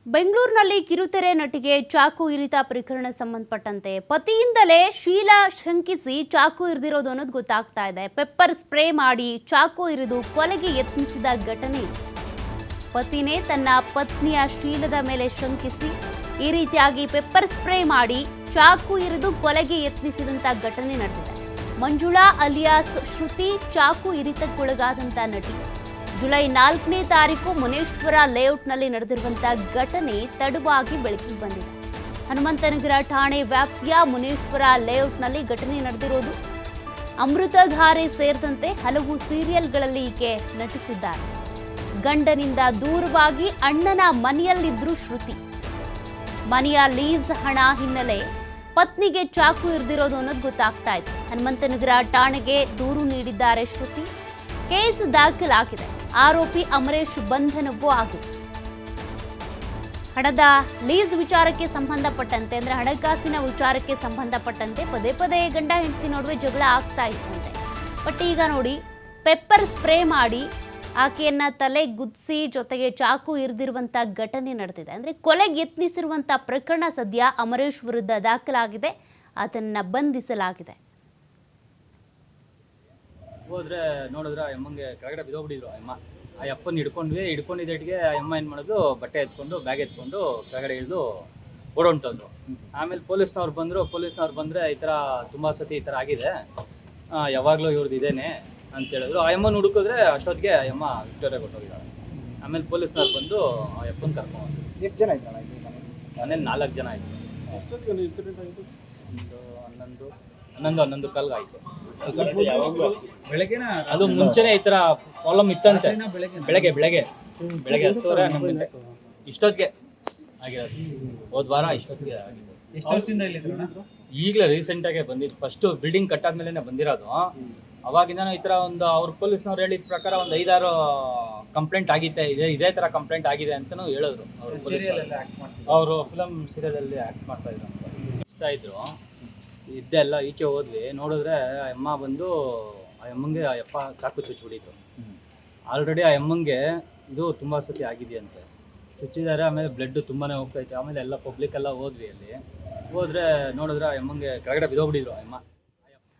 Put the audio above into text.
ಬೆಂಗಳೂರಿನಲ್ಲಿ ಕಿರುತೆರೆ ನಟಿಗೆ ಚಾಕು ಇರಿತ ಪ್ರಕರಣ ಸಂಬಂಧಪಟ್ಟಂತೆ ಪತಿಯಿಂದಲೇ ಶೀಲಾ ಶಂಕಿಸಿ ಚಾಕು ಇರಿದಿರೋದು ಅನ್ನೋದು ಗೊತ್ತಾಗ್ತಾ ಇದೆ. ಪೆಪ್ಪರ್ ಸ್ಪ್ರೇ ಮಾಡಿ ಚಾಕು ಇರಿದು ಕೊಲೆಗೆ ಯತ್ನಿಸಿದ ಘಟನೆ. ಪತಿನೇ ತನ್ನ ಪತ್ನಿಯ ಶೀಲದ ಮೇಲೆ ಶಂಕಿಸಿ ಈ ರೀತಿಯಾಗಿ ಪೆಪ್ಪರ್ ಸ್ಪ್ರೇ ಮಾಡಿ ಚಾಕು ಇರಿದು ಕೊಲೆಗೆ ಯತ್ನಿಸಿದಂತ ಘಟನೆ ನಡೆದಿದೆ. ಮಂಜುಳಾ ಅಲಿಯಾಸ್ ಶ್ರುತಿ ಚಾಕು ಇರಿತಕ್ಕೊಳಗಾದಂತ ನಟಿ. ಜುಲೈ 4ನೇ ತಾರೀಕು ಮುನೇಶ್ವರ ಲೇಔಟ್ನಲ್ಲಿ ನಡೆದಿರುವಂತಹ ಘಟನೆ ತಡವಾಗಿ ಬೆಳಕಿಗೆ ಬಂದಿದೆ. ಹನುಮಂತನಗರ ಠಾಣೆ ವ್ಯಾಪ್ತಿಯ ಮುನೇಶ್ವರ ಲೇಔಟ್ನಲ್ಲಿ ಘಟನೆ ನಡೆದಿರೋದು. ಅಮೃತಧಾರೆ ಸೇರಿದಂತೆ ಹಲವು ಸೀರಿಯಲ್ಗಳಲ್ಲಿ ಈಕೆ ನಟಿಸಿದ್ದಾರೆ. ಗಂಡನಿಂದ ದೂರವಾಗಿ ಅಣ್ಣನ ಮನೆಯಲ್ಲಿದ್ರು ಶ್ರುತಿ. ಮನೆಯ ಲೀಸ್ ಹಣ ಹಿನ್ನೆಲೆ ಪತ್ನಿಗೆ ಚಾಕು ಇರಿದಿರೋದು ಅನ್ನೋದು ಗೊತ್ತಾಗ್ತಾ ಇದೆ. ಹನುಮಂತನಗರ ಠಾಣೆಗೆ ದೂರು ನೀಡಿದ್ದಾರೆ ಶ್ರುತಿ. ಕೇಸ್ ದಾಖಲಾಗಿದೆ. ಆರೋಪಿ ಅಮರೇಶ್ ಬಂಧನವೂ ಆಗಿದೆ. ಹಣದ ಲೀಸ್ ವಿಚಾರಕ್ಕೆ ಸಂಬಂಧಪಟ್ಟಂತೆ ಅಂದ್ರೆ ಹಣಕಾಸಿನ ವಿಚಾರಕ್ಕೆ ಸಂಬಂಧಪಟ್ಟಂತೆ ಪದೇ ಪದೇ ಗಂಡ ಹೆಂಡತಿ ನಡುವೆ ಜಗಳ ಆಗ್ತಾ ಇತ್ತಂತೆ. ಬಟ್ ಈಗ ನೋಡಿ, ಪೆಪ್ಪರ್ ಸ್ಪ್ರೇ ಮಾಡಿ ಆಕೆಯನ್ನ ತಲೆ ಗುದ್ದಿಸಿ ಜೊತೆಗೆ ಚಾಕು ಇರಿದಿರುವಂತ ಘಟನೆ ನಡೆದಿದೆ. ಅಂದ್ರೆ ಕೊಲೆಗೆ ಯತ್ನಿಸಿರುವಂತ ಪ್ರಕರಣ ಸದ್ಯ ಅಮರೇಶ್ ವಿರುದ್ಧ ದಾಖಲಾಗಿದೆ. ಅದನ್ನ ಬಂಧಿಸಲಾಗಿದೆ. ಹೋದ್ರೆ ನೋಡಿದ್ರೆ ಅಮ್ಮಂಗೆ ಕೆಳಗಡೆ ಬಿದ್ದೋಗ್ಬಿಟ್ಟಿದ್ರು. ಅಮ್ಮ ಆ ಅಪ್ಪನ ಹಿಡ್ಕೊಂಡಿದ್ದೆಟಿಗೆ ಅಮ್ಮ ಏನು ಮಾಡೋದು, ಬಟ್ಟೆ ಎತ್ಕೊಂಡು ಬ್ಯಾಗ್ ಎತ್ಕೊಂಡು ಕೆಳಗಡೆ ಇಳಿದು ಓಡೊಂಟೋದ್ರು. ಆಮೇಲೆ ಪೊಲೀಸ್ನವ್ರು ಬಂದರೆ ಈ ಥರ ತುಂಬ ಸತಿ ಈ ಥರ ಆಗಿದೆ, ಯಾವಾಗಲೂ ಇವ್ರದ್ದು ಇದೇನೆ ಅಂತ ಹೇಳಿದ್ರು. ಆ ಅಮ್ಮನ ಹುಡುಕಿದ್ರೆ ಅಷ್ಟೊತ್ತಿಗೆ ಅಮ್ಮ ವಿಕ್ಟೋರಿಯಾ ಕೊಟ್ಟೋಗಿದ್ದಾಳೆ. ಆಮೇಲೆ ಪೊಲೀಸ್ನವ್ರು ಬಂದು ಆ ಅಪ್ಪನ ಕರ್ಕೊಂಡು ಎಷ್ಟು ಜನ ಇದ್ದಾಳೆ ಮನೇಲಿ 4 ಜನ ಆಯಿತು. ಇನ್ಸಿಡೆಂಟ್ ಆಯಿತು? ಒಂದು 11 ಕಾಲ್ಗೆ ಆಯಿತು. ಬೆಳಗ್ಗೆನ ಅದು ಮುಂಚೆನೆ ಈ ತರ ಪ್ರಾಬ್ಲಮ್ ಇತ್ತಂತೆ. ಬೆಳಗ್ಗೆ 10:30 11 ಇಷ್ಟೊತ್ತಿಗೆ ಆಗಿರೋದು. ಹೋದ ವಾರ ಇಷ್ಟೊತ್ತಿಗೆ ಆಗಿದೆ. ಎಷ್ಟು ವರ್ಷದಿಂದ ಇಲ್ಲಿದ್ರು? ಈಗಲೇ ರೀಸೆಂಟಾಗೆ ಬಂದಿದ್ದು. ಫಸ್ಟ್ ಬಿಲ್ಡಿಂಗ್ ಕಟ್ಟಾದ್ಮೇಲೆ ಬಂದಿರೋದು. ಅವಾಗಿಂದ ಈ ಥರ ಒಂದು ಅವ್ರ ಪೊಲೀಸ್ನವ್ರು ಹೇಳಿದ ಪ್ರಕಾರ ಒಂದು 5-6 ಕಂಪ್ಲೇಂಟ್ ಆಗಿತ್ತೆ, ಇದೇ ಥರ ಕಂಪ್ಲೇಂಟ್ ಆಗಿದೆ ಅಂತಲೂ ಹೇಳಿದ್ರು. ಅವರು ಫಿಲಮ್ ಸೀರಿಯಲಲ್ಲಿ ಆ್ಯಕ್ಟ್ ಮಾಡ್ತಾ ಇದ್ರು ಅಂತ ಇಷ್ಟ ಇದ್ರು. ಇದ್ದೆಲ್ಲ ಈಚೆ ಹೋದ್ವಿ, ನೋಡಿದ್ರೆ ಆ ಅಮ್ಮ ಬಂದು ಆ ಅಮ್ಮಂಗೆ ಆ ಅಪ್ಪ ಚಾಕು ಚುಚ್ಚಿಬಿಟ್ಟಿತ್ತು. ಆಲ್ರೆಡಿ ಆ ಅಮ್ಮಂಗೆ ಇದು ತುಂಬ ಸತಿ ಆಗಿದೆಯಂತೆ, ಚುಚ್ಚಿದ್ದಾರೆ. ಆಮೇಲೆ ಬ್ಲಡ್ ತುಂಬಾ ಹೋಗ್ತೈತೆ. ಆಮೇಲೆ ಎಲ್ಲ ಪಬ್ಲಿಕ್ ಎಲ್ಲ ಹೋದ್ವಿ. ಅಲ್ಲಿ ಹೋದ್ರೆ ನೋಡಿದ್ರೆ ಆ ಅಮ್ಮಂಗೆ ಕೆಳಗಡೆ ಬಿದ್ದೋಗ್ಬಿಟ್ಟಿದ್ರು. ಅಮ್ಮ